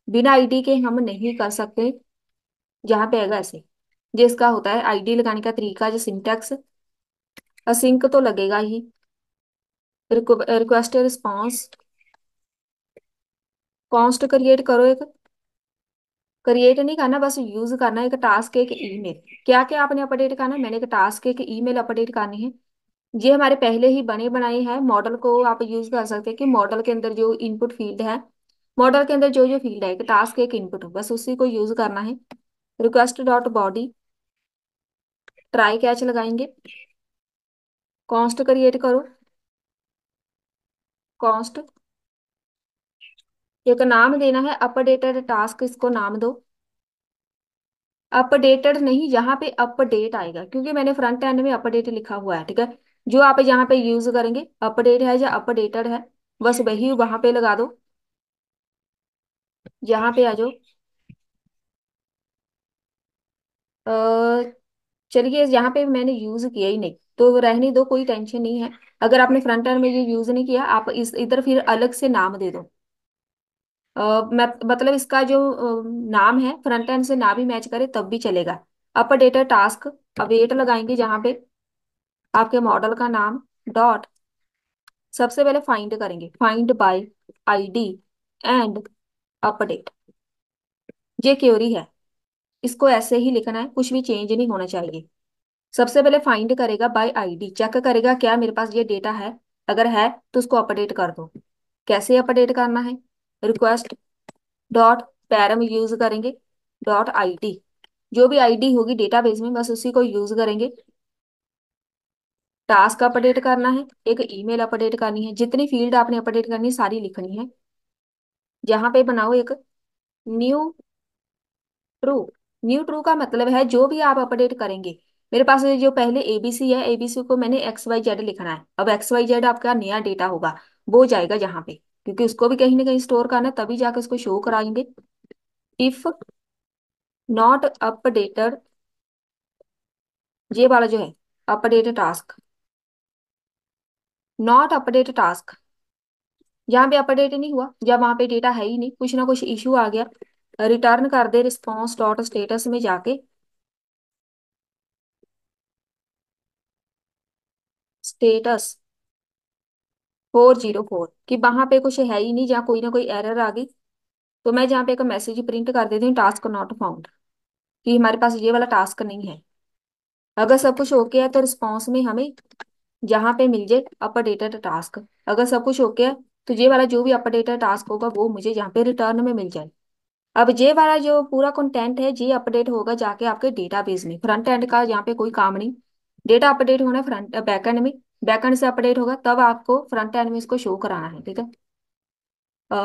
बिना आईडी के हम नहीं कर सकते। जहाँ पे आएगा ऐसे, जिसका होता है आईडी लगाने का तरीका जो सिंटैक्स, असिंक तो लगेगा ही। रिक्वेस्ट रिस्पॉन्स कॉन्स्ट क्रिएट करो एक। क्रिएट नहीं करना, बस यूज करना है एक टास्क एक ईमेल। क्या क्या आपने अपडेट करना है? मैंने एक टास्क एक ईमेल अपडेट करनी है। ये हमारे पहले ही बने बनाए हैं। मॉडल को आप यूज कर सकते हैं कि मॉडल के अंदर जो इनपुट फील्ड है, मॉडल के अंदर जो जो फील्ड है एक टास्क एक इनपुट, बस उसी को यूज करना है। Request dot body try catch लगाएंगे। कॉन्स्ट क्रिएट करो। कॉन्स्ट, एक नाम देना है अपडेटेड टास्क, इसको नाम दो। अपडेटेड नहीं, यहाँ पे अपडेट आएगा क्योंकि मैंने फ्रंट एंड में अपडेट लिखा हुआ है, ठीक है। जो आप यहाँ पे यूज करेंगे अपडेट है या अपडेटेड है, बस वही वहां पे लगा दो। यहाँ पे आ जाओ। चलिए, यहाँ पे मैंने यूज किया ही नहीं तो रहने दो, कोई टेंशन नहीं है। अगर आपने फ्रंट एंड में ये यूज नहीं किया, आप इस इधर फिर अलग से नाम दे दो। मतलब इसका जो नाम है फ्रंट एंड से ना भी मैच करे तब भी चलेगा। अपडेटेड टास्क, अवेट लगाएंगे जहाँ पे आपके मॉडल का नाम डॉट, सबसे पहले फाइंड करेंगे, find by ID and update. ये क्वेरी है, इसको ऐसे ही लिखना है, कुछ भी चेंज नहीं होना चाहिए। सबसे पहले फाइंड करेगा बाय आईडी, चेक करेगा क्या मेरे पास ये डेटा है, अगर है तो उसको अपडेट कर दो। कैसे अपडेट करना है? रिक्वेस्ट डॉट पैरम यूज करेंगे। डॉट आईडी, जो भी आईडी होगी डेटाबेस में बस उसी को यूज करेंगे। टास्क अपडेट करना है, एक ईमेल अपडेट करनी है, जितनी फील्ड आपने अपडेट करनी है सारी लिखनी है। जहां पे बनाओ एक न्यू ट्रू। न्यू ट्रू का मतलब है जो भी आप अपडेट करेंगे। मेरे पास ये जो पहले एबीसी है, एबीसी को मैंने एक्स वाई जेड लिखना है। अब एक्स वाई जेड आपका नया डेटा होगा, वो जाएगा जहां पे, क्योंकि उसको भी कहीं ना कहीं स्टोर करना है, तभी जाके उसको शो कराएंगे। इफ नॉट अपडेटेड, ये वाला जो है updated task, not updated task, जहाँ पे अपडेट नहीं हुआ, जब वहां पे डेटा है ही नहीं, कुछ ना कुछ इशू आ गया, रिटर्न कर दे रिस्पॉन्स डॉट स्टेटस में जाके, स्टेटस 404, कि वहां पे कुछ है ही नहीं, जहाँ कोई ना कोई एरर आ गई। तो मैं जहाँ पे एक मैसेज प्रिंट कर देती हूँ, टास्क नॉट फाउंड, कि हमारे पास ये वाला टास्क नहीं है। अगर सब कुछ ओके है तो रिस्पॉन्स में हमें जहाँ पे मिल जाए अपडेटेड टास्क। अगर सब कुछ ओके है तो ये वाला जो भी अपडेटेड टास्क होगा वो मुझे यहाँ पे रिटर्न में मिल जाए। अब ये वाला जो पूरा कंटेंट है ये अपडेट होगा जाके आपके डेटाबेस में, फ्रंट एंड का यहाँ पे कोई काम नहीं। डेटा अपडेट होना है फ्रंट बैकएंड में, बैकएंड से अपडेट होगा तब आपको फ्रंट एंड में इसको शो कराना है, ठीक है। अ,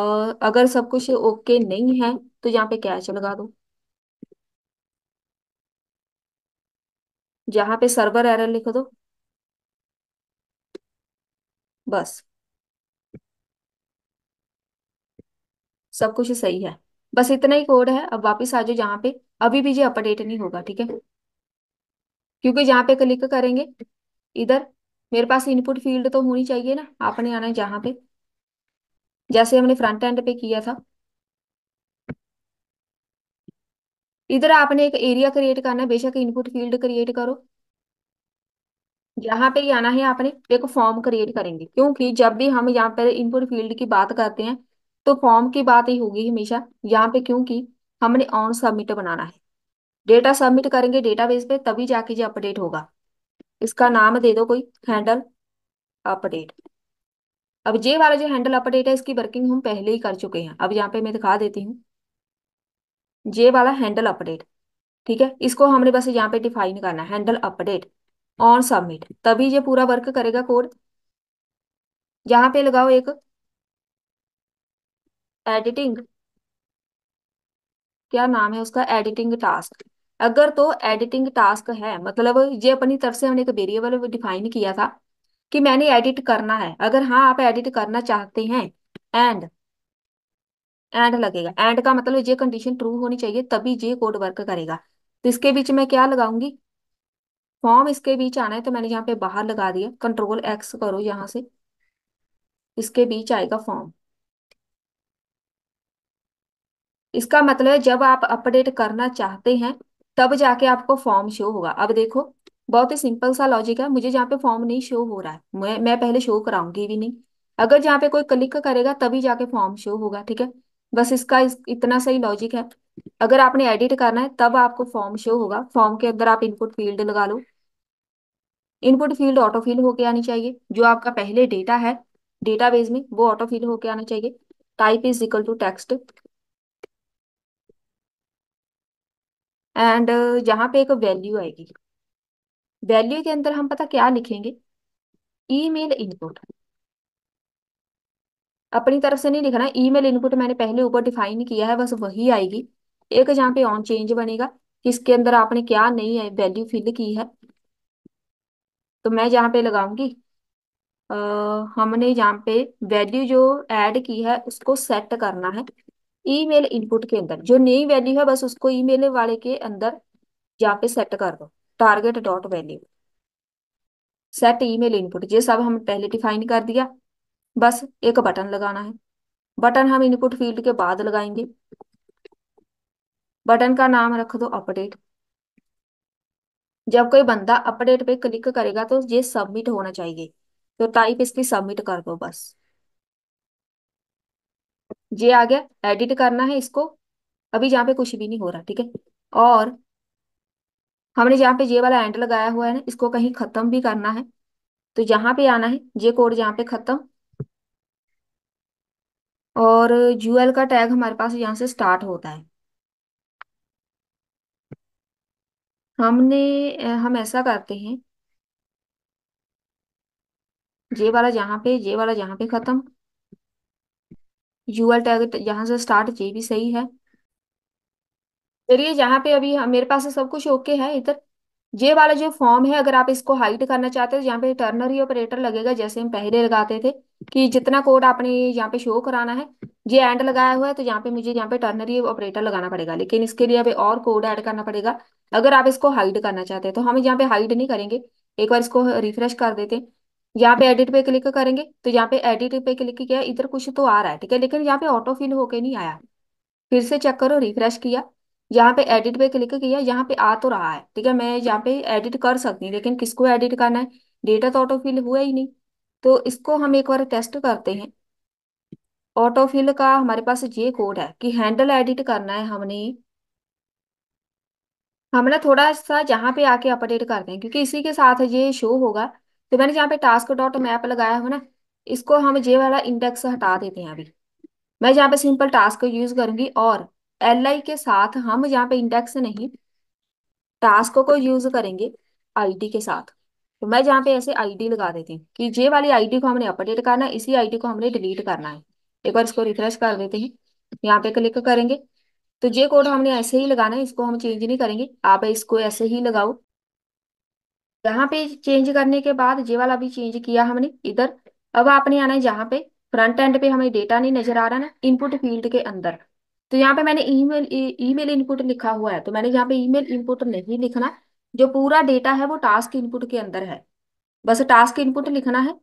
अगर सब कुछ ओके नहीं है तो यहाँ पे कैच लगा दो, जहाँ पे सर्वर एरर लिख दो, बस सब कुछ सही है। बस इतना ही कोड है, अब वापस आ जाओ जहाँ पे, अभी भी ये अपडेट नहीं होगा, ठीक है, क्योंकि जहाँ पे क्लिक करेंगे इधर, मेरे पास इनपुट फील्ड तो होनी चाहिए ना, आपने आना है जहाँ पे, जैसे हमने फ्रंट एंड पे किया था। इधर आपने एक एरिया क्रिएट करना है, बेशक इनपुट फील्ड क्रिएट करो। यहाँ पे ही आना है, आपने एक फॉर्म क्रिएट करेंगे, क्योंकि जब भी हम यहाँ पर इनपुट फील्ड की बात करते हैं तो फॉर्म की बात ही होगी हमेशा यहाँ पे, क्योंकि हमने ऑन सबमिट बनाना है। डेटा सबमिट करेंगे डेटाबेस पे तभी जाके ये अपडेट होगा। इसका नाम दे दो कोई, हैंडल अपडेट। अब ये वाला जो हैंडल अपडेट है इसकी वर्किंग हम पहले ही कर चुके हैं, अब यहाँ पे मैं दिखा देती हूँ। ये वाला हैंडल अपडेट, ठीक है, इसको हमने बस यहाँ पे डिफाइन करना है, हैंडल अपडेट ऑन सबमिट, तभी ये पूरा वर्क करेगा कोड। यहाँ पे लगाओ एक एडिटिंग, क्या नाम है उसका, एडिटिंग टास्क। अगर तो एडिटिंग टास्क है मतलब ये अपनी तरफ से हमने एक वेरिएबल डिफाइन किया था कि मैंने एडिट करना है, अगर हाँ आप एडिट करना चाहते हैं, एंड, एंड लगेगा, एंड का मतलब ये कंडीशन ट्रू होनी चाहिए तभी ये कोड वर्क करेगा। तो इसके बीच में क्या लगाऊंगी, फॉर्म इसके बीच आना है, तो मैंने यहाँ पे बाहर लगा दिया, कंट्रोल एक्स करो यहाँ से, इसके बीच आएगा फॉर्म। इसका मतलब है जब आप अपडेट करना चाहते हैं तब जाके आपको फॉर्म शो होगा। अब देखो, बहुत ही सिंपल सा लॉजिक है, मुझे जहाँ पे फॉर्म नहीं शो हो रहा है मैं पहले शो कराऊंगी भी नहीं, अगर जहाँ पे कोई क्लिक करेगा तभी जाके फॉर्म शो होगा, ठीक है। बस इसका इतना सही लॉजिक है। अगर आपने एडिट करना है तब आपको फॉर्म शो होगा, फॉर्म के अंदर आप इनपुट फील्ड लगा लो, इनपुट फील्ड ऑटो फिल होके आनी चाहिए, जो आपका पहले डेटा है डेटाबेस में वो ऑटो फिल होके आना चाहिए। Type is equal to text, and जहाँ पे एक वैल्यू आएगी, वैल्यू के अंदर हम पता क्या लिखेंगे, ईमेल इनपुट। अपनी तरफ से नहीं लिखना, ईमेल इनपुट मैंने पहले ऊपर डिफाइन किया है, बस वही आएगी। एक जहाँ पे ऑन चेंज बनेगा, इसके अंदर आपने क्या नई है वैल्यू फिल की है, तो मैं जहाँ पे लगाऊंगी, अ, हमने जहाँ पे वैल्यू जो ऐड की है उसको सेट करना है ईमेल इनपुट के अंदर, जो नई वैल्यू है बस उसको ईमेल वाले के अंदर यहाँ पे सेट कर दो, target dot value, set email input, ये सब हम पहले डिफाइन कर दिया। बस एक बटन लगाना है, बटन हम इनपुट फील्ड के बाद लगाएंगे। बटन का नाम रख दो अपडेट। जब कोई बंदा अपडेट पे क्लिक करेगा तो ये सबमिट होना चाहिए, तो टाइप इसकी सबमिट कर दो बस। ये आ गया, एडिट करना है इसको, अभी जहाँ पे कुछ भी नहीं हो रहा, ठीक है। और हमने जहाँ पे ये वाला एंड लगाया हुआ है ना, इसको कहीं खत्म भी करना है, तो यहाँ पे आना है, ये कोड यहाँ पे खत्म, और यूएल का टैग हमारे पास यहाँ से स्टार्ट होता है। हम ऐसा करते हैं, जे वाला जहाँ पे, जे वाला जहाँ पे खत्म, यूएल टैग यहाँ से स्टार्ट, जे भी सही है। चलिए जहाँ पे अभी मेरे पास सब कुछ ओके है इधर। ये वाला जो फॉर्म है, अगर आप इसको हाइड करना चाहते हो, यहाँ पे टर्नरी ऑपरेटर लगेगा जैसे हम पहले लगाते थे, कि जितना कोड आपने यहाँ पे शो कराना है, ये एंड लगाया हुआ है तो यहाँ पे मुझे यहाँ पे टर्नरी ऑपरेटर लगाना पड़ेगा, लेकिन इसके लिए अभी और कोड ऐड करना पड़ेगा अगर आप इसको हाइड करना चाहते हैं। तो हम यहाँ पे हाइड नहीं करेंगे, एक बार इसको रिफ्रेश कर देते हैं। यहाँ पे एडिट पे क्लिक करेंगे तो यहाँ पे एडिट पे क्लिक किया, इधर कुछ तो आ रहा है, ठीक है, लेकिन यहाँ पे ऑटो फिल होके नहीं आया। फिर से चेक करो, रिफ्रेश किया, यहाँ पे एडिट पे क्लिक किया, यहाँ पे आ तो रहा है, ठीक है, मैं यहाँ पे एडिट कर सकती हूँ, लेकिन किसको एडिट करना है, डेटा तो ऑटो फिल हुआ ही नहीं। तो इसको हम एक बार टेस्ट करते हैं। ऑटो फिल का हमारे पास ये कोड है कि हैंडल एडिट करना है हमने। हम ना थोड़ा सा जहाँ पे आके अपडेट करते हैं, क्योंकि इसी के साथ ये शो होगा। तो मैंने जहाँ पे टास्क डॉट मैप लगाया हो ना, इसको हम जे वाला इंडेक्स हटा देते हैं अभी। मैं जहाँ पे सिंपल टास्क यूज करूंगी, और एल आई के साथ हम जहाँ पे इंडेक्स नहीं, टास्क को यूज करेंगे आईडी के साथ। तो मैं जहाँ पे ऐसे आईडी लगा देती हूँ कि जे वाली आईडी को हमने अपडेट करना है, इसी आईडी को हमने डिलीट करना है। एक बार इसको रिफ्रेश कर देते हैं, यहाँ पे क्लिक करेंगे तो जे कोड हमने ऐसे ही लगाना है, इसको हम चेंज नहीं करेंगे, आप इसको ऐसे ही लगाओ। यहाँ पे चेंज करने के बाद जे वाला भी चेंज किया हमने इधर। अब आपने आना है जहाँ पे फ्रंट एंड पे हमें डेटा नहीं नजर आ रहा ना, इनपुट फील्ड के अंदर। तो यहाँ पे मैंने ईमेल ईमेल इनपुट लिखा हुआ है, तो मैंने यहाँ पे ईमेल इनपुट नहीं लिखना। जो पूरा डेटा है वो टास्क इनपुट के अंदर है, बस टास्क इनपुट लिखना है।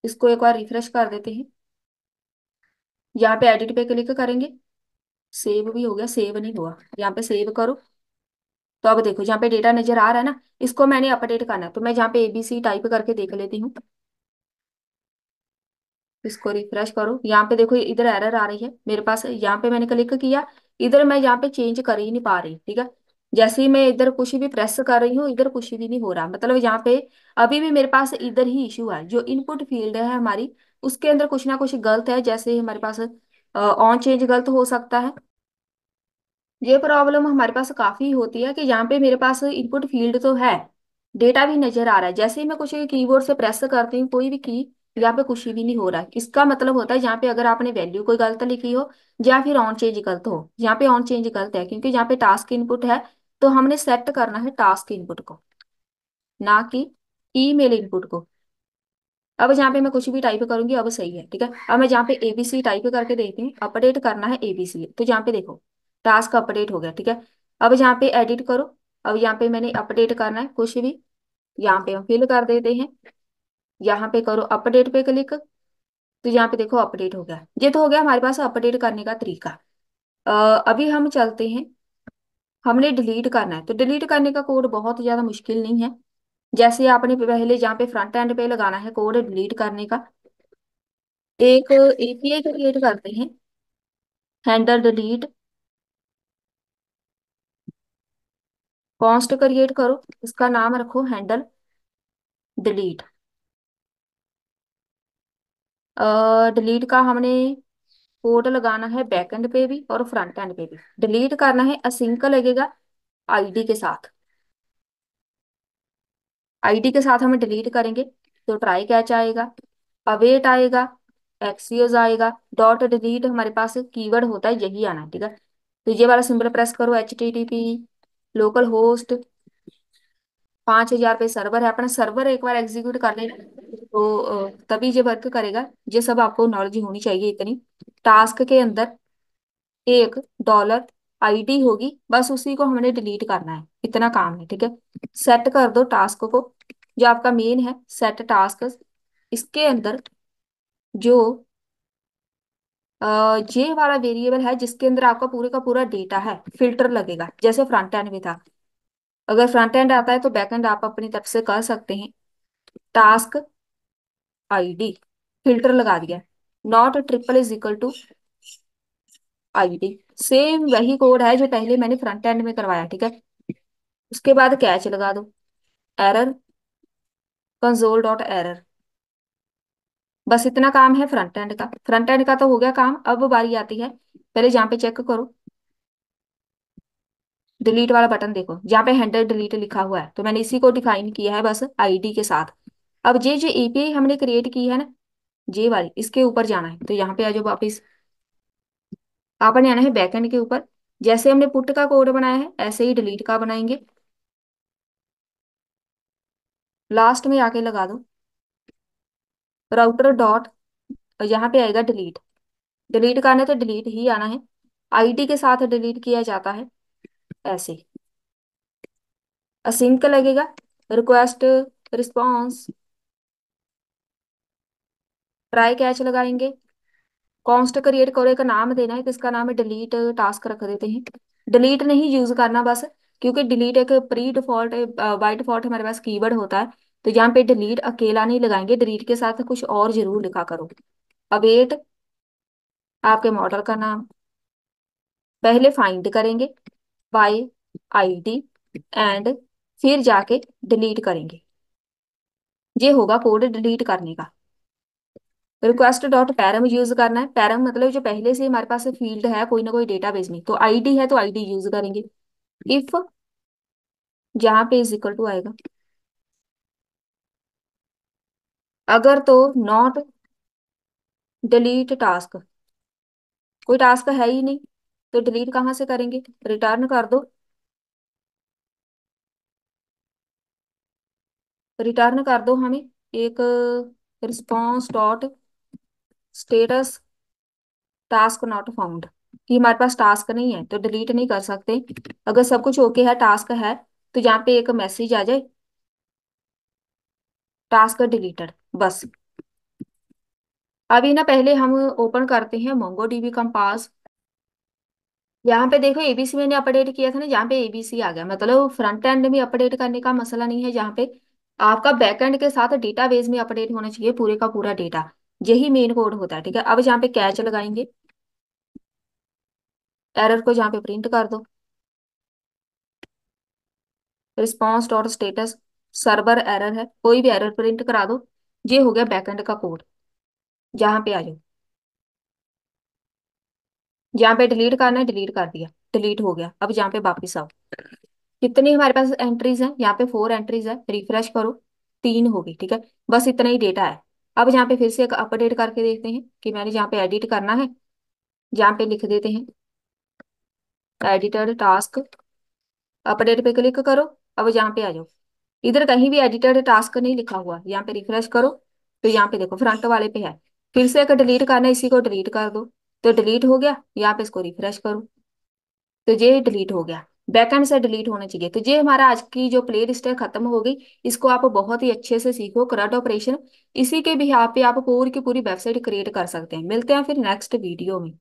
इसको एक बार रिफ्रेश कर देते हैं, यहाँ पे एडिट पे क्लिक करेंगे। सेव भी हो गया, सेव नहीं हुआ, यहाँ पे सेव करो। तो अब देखो जहाँ पे डेटा नजर आ रहा है ना, इसको मैंने अपडेट करना है, तो मैं जहाँ पे एबीसी टाइप करके देख लेती हूँ। इसको रिफ्रेश करो, यहाँ पे देखो इधर एरर आ रही है मेरे पास, यहाँ पे मैंने क्लिक किया, इधर मैं यहाँ पे चेंज कर ही नहीं पा रही, ठीक है। जैसे ही मैं इधर कुछ भी प्रेस कर रही हूँ, इधर कुछ भी नहीं हो रहा, मतलब यहाँ पे अभी भी मेरे पास इधर ही इशू है। जो इनपुट फील्ड है हमारी, उसके अंदर कुछ ना कुछ गलत है, जैसे हमारे पास ऑन चेंज गलत हो सकता है। ये प्रॉब्लम हमारे पास काफी होती है कि यहाँ पे मेरे पास इनपुट फील्ड तो है, डेटा भी नजर आ रहा है, जैसे ही मैं कुछ कीबोर्ड से प्रेस करती हूँ कोई भी की, यहाँ पे कुछ भी नहीं हो रहा है। इसका मतलब होता है यहाँ पे अगर आपने वैल्यू कोई गलत लिखी हो, या फिर ऑन चेंज गलत हो। यहाँ पे ऑन चेंज गलत है क्योंकि यहाँ पे टास्क इनपुट है, तो हमने सेट करना है टास्क इनपुट को, ना कि ईमेल इनपुट को। अब जहाँ पे मैं कुछ भी टाइप करूंगी अब सही है, ठीक है। अब मैं जहाँ पे एबीसी टाइप करके देखती हूँ, अपडेट करना है एबीसी, तो जहाँ पे देखो टास्क अपडेट हो गया, ठीक है। अब यहाँ पे एडिट करो, अब यहाँ पे मैंने अपडेट करना है कुछ भी, यहाँ पे हम फिल कर देते हैं। यहाँ पे करो अपडेट पे क्लिक, तो यहाँ पे देखो अपडेट हो गया। ये तो हो गया हमारे पास अपडेट करने का तरीका। अभी हम चलते हैं, हमने डिलीट करना है, तो डिलीट करने का कोड बहुत ज्यादा मुश्किल नहीं है। जैसे आपने पहले जहाँ पे फ्रंट एंड पे लगाना है कोड डिलीट करने का, एक एपीआई क्रिएट करते हैं, हैंडल डिलीट कॉन्स्ट क्रिएट करो, इसका नाम रखो हैंडल डिलीट। डिलीट का हमने कोड लगाना है बैकएंड पे भी और फ्रंट एंड पे भी। डिलीट करना है असिंक लगेगा आईडी के साथ, आईडी के साथ हमें डिलीट करेंगे तो ट्राई कैच आएगा, अवेट आएगा, एक्सियोज आएगा, डॉट डिलीट हमारे पास कीवर्ड होता है, यही आना है, ठीक है। तो ये वाला सिंबल प्रेस करो, HTTP लोकल होस्ट 5000 पे सर्वर है अपना, सर्वर एक बार एग्जीक्यूट कर लेना तो तभी ये वर्क करेगा। ये सब आपको नॉलेज होनी चाहिए इतनी। टास्क के अंदर एक डॉलर आईडी होगी, बस उसी को हमने डिलीट करना है, इतना काम है, ठीक है। सेट कर दो टास्क को, जो आपका मेन है सेट टास्क, इसके अंदर जो ये वाला वेरिएबल है जिसके अंदर आपका पूरे का पूरा डेटा है, फिल्टर लगेगा जैसे फ्रंट एंड में था। अगर फ्रंट एंड आता है तो बैक एंड आप अपनी तरफ से कर सकते हैं। टास्क आईडी फिल्टर लगा दिया, not triple is equal to ID, same वही कोड है जो पहले मैंने फ्रंट एंड में करवाया, ठीक है। उसके बाद कैच लगा दो, एरर कंसोल डॉट एरर, बस इतना काम है फ्रंट एंड का। फ्रंट एंड का तो हो गया काम, अब बारी आती है, पहले जहाँ पे चेक करो डिलीट वाला बटन देखो जहाँ पे हैंडल डिलीट लिखा हुआ है, तो मैंने इसी को डिफाइन किया है बस आईडी के साथ। अब ये जो एपीआई हमने क्रिएट की है ना, ये वाली, इसके ऊपर जाना है। तो यहाँ पे आ जाओ वापिस, आपने आना है बैकएंड के ऊपर। जैसे हमने पुट का कोड बनाया है ऐसे ही डिलीट का बनाएंगे। लास्ट में आके लगा दो राउटर डॉट, यहाँ पे आएगा डिलीट। डिलीट करना है तो डिलीट ही आना है, आईडी के साथ डिलीट किया जाता है ऐसे। असिंक लगेगा, रिक्वेस्ट रिस्पॉन्स ट्राई कैच लगाएंगे। कॉन्स्ट क्रिएट करो, का नाम देना है, तो इसका नाम है डिलीट टास्क रख देते हैं। डिलीट नहीं यूज करना बस, क्योंकि डिलीट एक प्री डिफॉल्ट बाय डिफॉल्ट हमारे पास कीवर्ड होता है। तो यहाँ पे डिलीट अकेला नहीं लगाएंगे, डिलीट के साथ कुछ और जरूर लिखा करो। अवेट आपके मॉडल का नाम, पहले फाइंड करेंगे बाय आईडी, एंड फिर जाके डिलीट करेंगे। ये होगा कोड डिलीट करने का। रिक्वेस्ट डॉट पैरम यूज करना है। पैरम मतलब जो पहले से हमारे पास फील्ड है कोई ना कोई डेटाबेस में, तो आईडी है तो आईडी यूज करेंगे। इफ जहाँ पे इज इक्वल टू आएगा, अगर तो नॉट डिलीट टास्क, कोई टास्क है ही नहीं, तो डिलीट कहाँ से करेंगे, रिटर्न कर दो। रिटर्न कर दो हमें एक response dot status task not found, कि हमारे पास टास्क नहीं है तो डिलीट नहीं कर सकते। अगर सब कुछ ओके है, टास्क है, तो यहाँ पे एक मैसेज आ जाए टास्क डिलीटेड, बस। अभी ना पहले हम ओपन करते हैं मोंगो डीबी कंपास। यहाँ पे देखो एबीसी मैंने अपडेट किया था ना, जहाँ पे एबीसी आ गया, मतलब फ्रंट एंड में अपडेट करने का मसला नहीं है। जहाँ पे आपका बैक एंड के साथ डेटाबेस में अपडेट होना चाहिए पूरे का पूरा डेटा, यही मेन कोड होता है। ठीक है, अब जहाँ पे कैच लगाएंगे, एरर को जहाँ पे प्रिंट कर दो, response dot status server error है, कोई भी एरर प्रिंट करा दो। ये हो गया बैकएंड का कोड। जहाँ पे आ जाओ, जहाँ पे डिलीट करना है डिलीट कर दिया, डिलीट हो गया। अब जहाँ पे वापिस आओ, कितनी हमारे पास एंट्रीज हैं, यहाँ पे 4 एंट्रीज है, रिफ्रेश करो 3 होगी। ठीक है, बस इतना ही डेटा है। अब यहाँ पे फिर से एक अपडेट करके देखते हैं कि मैंने जहाँ पे एडिट करना है, जहाँ पे लिख देते हैं एडिटेड टास्क, अपडेट पे क्लिक करो। अब यहाँ पे आ जाओ, इधर कहीं भी एडिटेड टास्क नहीं लिखा हुआ, यहाँ पे रिफ्रेश करो, तो यहाँ पे देखो फ्रंट वाले पे है। फिर से एक डिलीट करना है, इसी को डिलीट कर दो, तो डिलीट हो गया। यहाँ पे इसको रिफ्रेश करो, तो ये डिलीट हो गया। बैकएंड से डिलीट होना चाहिए। तो ये हमारा आज की जो प्ले लिस्ट है खत्म हो गई। इसको आप बहुत ही अच्छे से सीखो, करंट ऑपरेशन, इसी के भी यहाँ पे आप पूरी की पूरी वेबसाइट क्रिएट कर सकते हैं। मिलते हैं फिर नेक्स्ट वीडियो में।